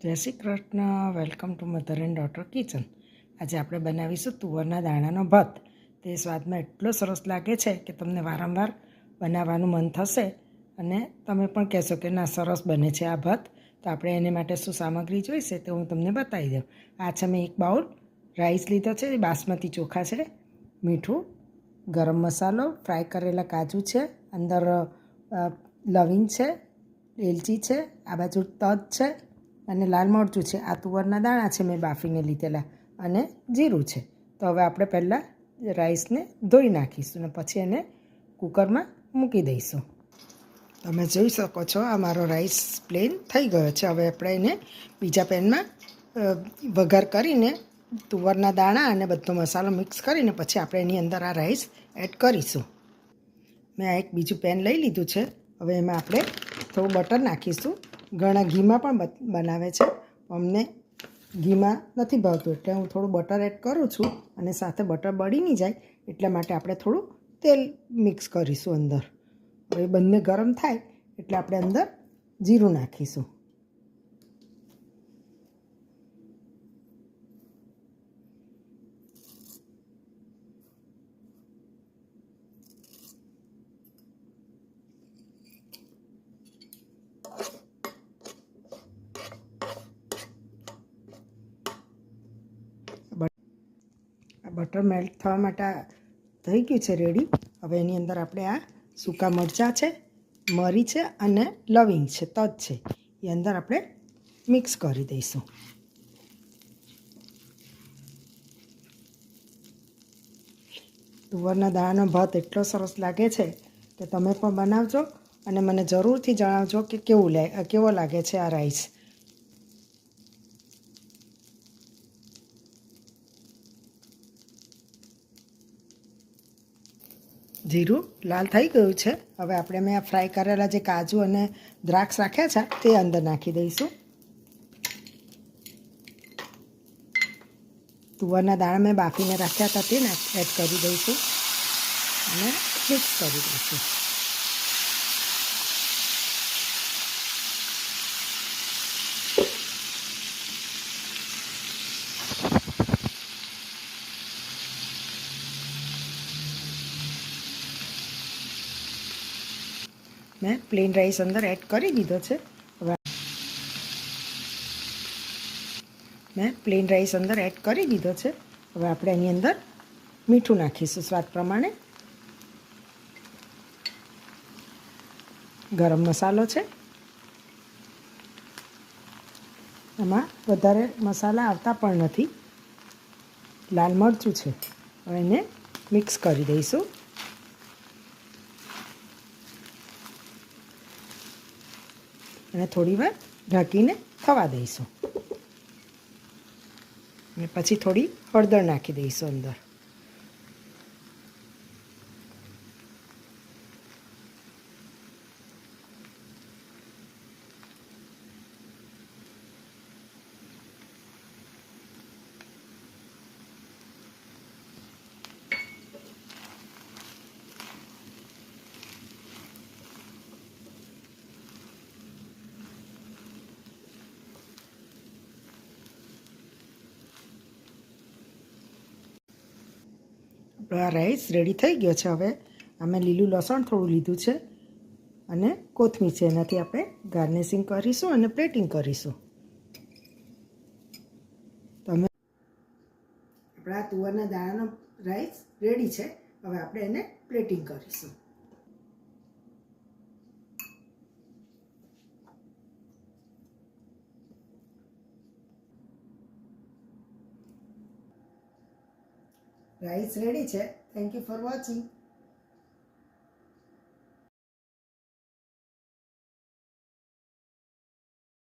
જય Shri Krishna. Welcome to mother and daughter kitchen. આજે આપણે બનાવીશું તુવરના દાણાનો ભાત. તે સ્વાદમાં એટલો સરસ લાગે છે કે તમને વારંવાર બનાવવાનું મન થશે અને તમે પણ કહેશો કે ના, સરસ બને છે આ ભાત. તો આપણે એને માટે શું સામગ્રી જોઈશે તે હું તમને બતાવી દઉં. આ છે મેં એક બાઉલ રાઈસ લીધો છે, બાસમતી ચોખા છે, મીઠું, ગરમ મસાલો, ફ્રાય કરેલા કાજુ છે, અંદર લવિંગ છે, એલચી છે, આ બાજુ તજ છે અને લાલ મરચું છે. આ તુવરના દાણા છે મેં બાફીને લીધેલા, અને જીરું છે. તો હવે આપણે પહેલાં રાઈસને ધોઈ નાખીશું અને પછી એને કુકરમાં મૂકી દઈશું. તમે જોઈ શકો છો આ મારો રાઈસ પ્લેન થઈ ગયો છે. હવે આપણે એને બીજા પેનમાં વઘાર કરીને તુવરના દાણા અને બધો મસાલો મિક્સ કરીને પછી આપણે એની અંદર આ રાઈસ એડ કરીશું. મેં આ એક બીજું પેન લઈ લીધું છે. હવે એમાં આપણે થોડું બટર નાખીશું. ઘણા ઘીમાં પણ બનાવે છે, અમને ઘીમાં નથી ભાવતું એટલે હું થોડું બટર એડ કરું છું. અને સાથે બટર બળી નહીં જાય એટલા માટે આપણે થોડું તેલ મિક્સ કરીશું અંદર. હવે બંને ગરમ થાય એટલે આપણે અંદર જીરું નાખીશું. આ બટર મેલ્ટ થવા માટે થઈ ગયું છે રેડી. હવે એની અંદર આપણે આ સૂકા મરચાં છે, મરી છે અને લવિંગ છે, તજ છે, એ અંદર આપણે મિક્સ કરી દઈશું. તુવરના દાણાનો ભાત એટલો સરસ લાગે છે કે તમે પણ બનાવજો અને મને જરૂરથી જણાવજો કે કેવો લાગે છે આ રાઈસ. જીરું લાલ થઈ ગયું છે. હવે આપણે મેં આ ફ્રાય કરેલા જે કાજુ અને દ્રાક્ષ રાખ્યા છે તે અંદર નાખી દઈશું. તુવરના દાણા મેં બાફીને રાખ્યા હતા તે એડ કરી દઈશું અને મિક્સ કરી દઈશું. મેં પ્લેન રાઈસ અંદર એડ કરી દીધો છે. હવે હવે આપણે એની અંદર મીઠું નાખીશું સ્વાદ પ્રમાણે. ગરમ મસાલો છે, એમાં વધારે મસાલા આવતા પણ નથી. લાલ મરચું છે. હવે એને મિક્સ કરી દઈશું. અને થોડી વાર ઢાંકીને થવા દઈશું. અને પછી થોડી હળદર નાખી દઈશું અંદર. આ રાઈસ રેડી થઈ ગયો છે. હવે અમે લીલું લસણ થોડું લીધું છે અને કોથમીર છે, એનાથી આપણે ગાર્નિશિંગ કરીશું અને પ્લેટિંગ કરીશું. તમે આપણા તુવરના દાણાનો રાઈસ રેડી છે. હવે આપણે એને પ્લેટિંગ કરીશું. રાઈસ રેડી છે. Thank you for watching.